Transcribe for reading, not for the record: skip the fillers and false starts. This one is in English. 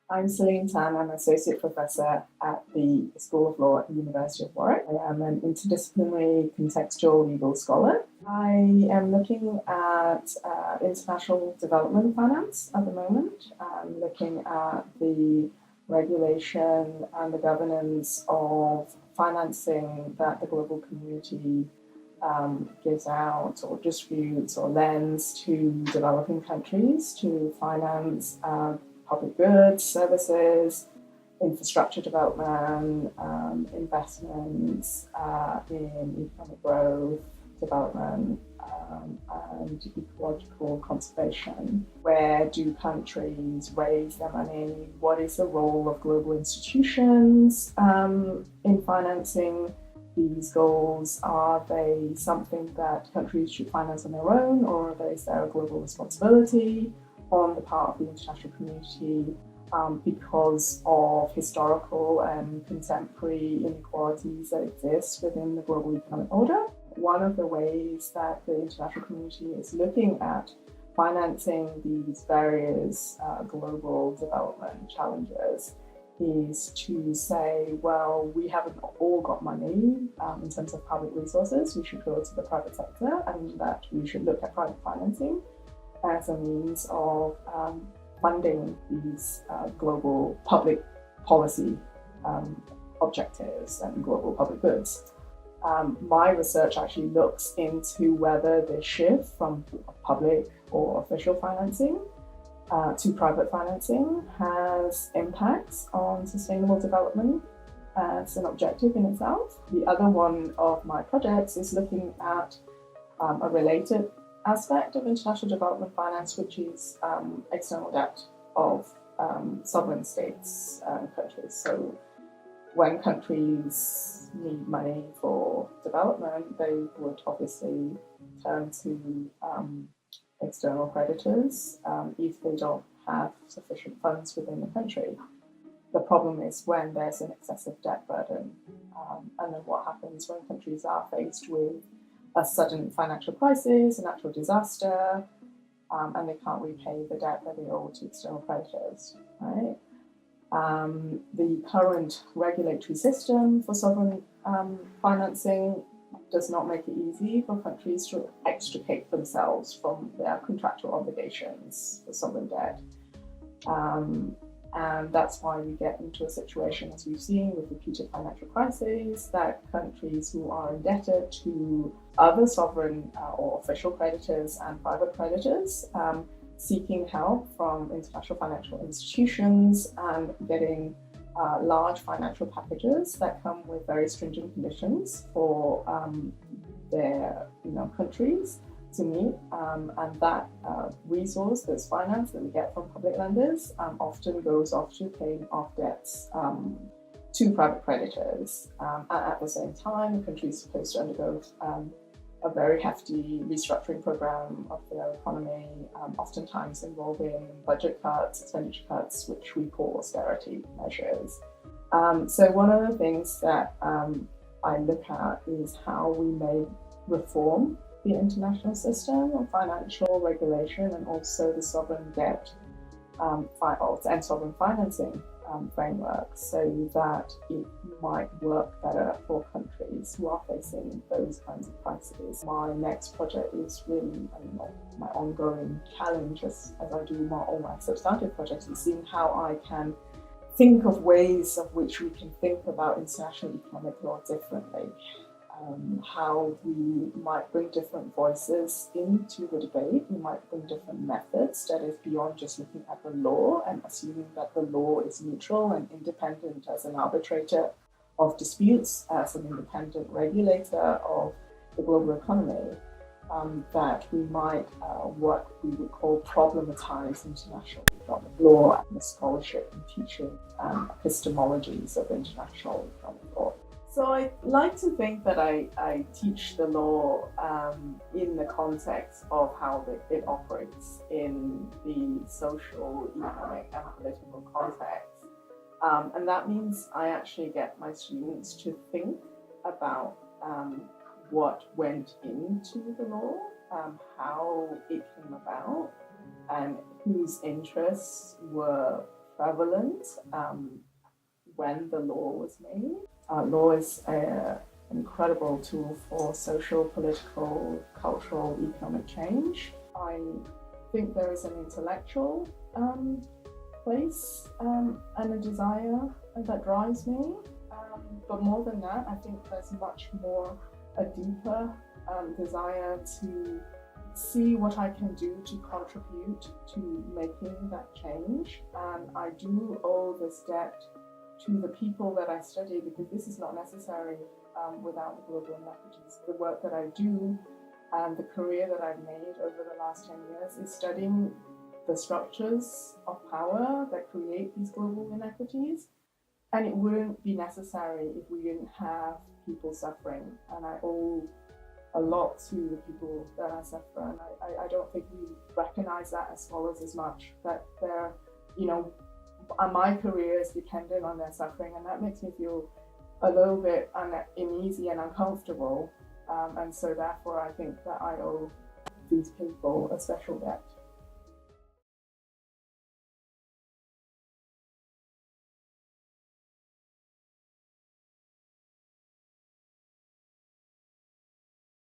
I'm Celine Tan. I'm an associate professor at the School of Law at the University of Warwick. I am an interdisciplinary contextual legal scholar. I am looking at international development finance at the moment. I'm looking at the regulation and the governance of financing that the global community gives out or distributes or lends to developing countries to finance public goods, services, infrastructure development, investments in economic growth, development, and ecological conservation. Where do countries raise their money? What is the role of global institutions in financing these goals? Are they something that countries should finance on their own, or is there a global responsibility on the part of the international community because of historical and contemporary inequalities that exist within the global economic order? One of the ways that the international community is looking at financing these various global development challenges is to say, well, we haven't all got money in terms of public resources. We should go to the private sector, and that we should look at private financing as a means of funding these global public policy objectives and global public goods. My research actually looks into whether the shift from public or official financing to private financing has impacts on sustainable development as an objective in itself. The other one of my projects is looking at a related aspect of international development finance, which is external debt of sovereign states and countries. So when countries need money for development, they would obviously turn to external creditors if they don't have sufficient funds within the country. The problem is when there's an excessive debt burden, and then what happens when countries are faced with a sudden financial crisis, a natural disaster, and they can't repay the debt that they owe to external creditors, right? The current regulatory system for sovereign financing does not make it easy for countries to extricate themselves from their contractual obligations for sovereign debt. And that's why we get into a situation, as we've seen with repeated financial crises, that countries who are indebted to other sovereign or official creditors and private creditors seeking help from international financial institutions and getting large financial packages that come with very stringent conditions for their countries to meet, and that resource, this finance that we get from public lenders, often goes off to paying off debts to private creditors. And at the same time, the country is supposed to undergo a very hefty restructuring program of their economy, oftentimes involving budget cuts, expenditure cuts, which we call austerity measures. So one of the things that I look at is how we may reform the international system of financial regulation and also the sovereign debt and sovereign financing framework, so that it might work better for countries who are facing those kinds of crises. My next project is really my ongoing challenge as I do all my substantive projects, is seeing how I can think of ways of which we can think about international economic law differently. How we might bring different voices into the debate. We might bring different methods that is beyond just looking at the law and assuming that the law is neutral and independent as an arbitrator of disputes, as an independent regulator of the global economy. That we might what we would call problematize international economic law and the scholarship and teaching epistemologies of international economic law. So I like to think that I teach the law in the context of how it operates in the social, economic, and political context. And that means I actually get my students to think about what went into the law, how it came about, and whose interests were prevalent when the law was made. Law is an incredible tool for social, political, cultural, economic change. I think there is an intellectual place and a desire that drives me. But more than that, I think there's much more a deeper desire to see what I can do to contribute to making that change. And I do owe this debt to the people that I study, because this is not necessary without the global inequities. The work that I do and the career that I've made over the last 10 years is studying the structures of power that create these global inequities. And it wouldn't be necessary if we didn't have people suffering. And I owe a lot to the people that are suffering. I don't think we recognize that as scholars as much, that they're, my career is dependent on their suffering, and that makes me feel a little bit uneasy and uncomfortable. And so therefore I think that I owe these people a special debt.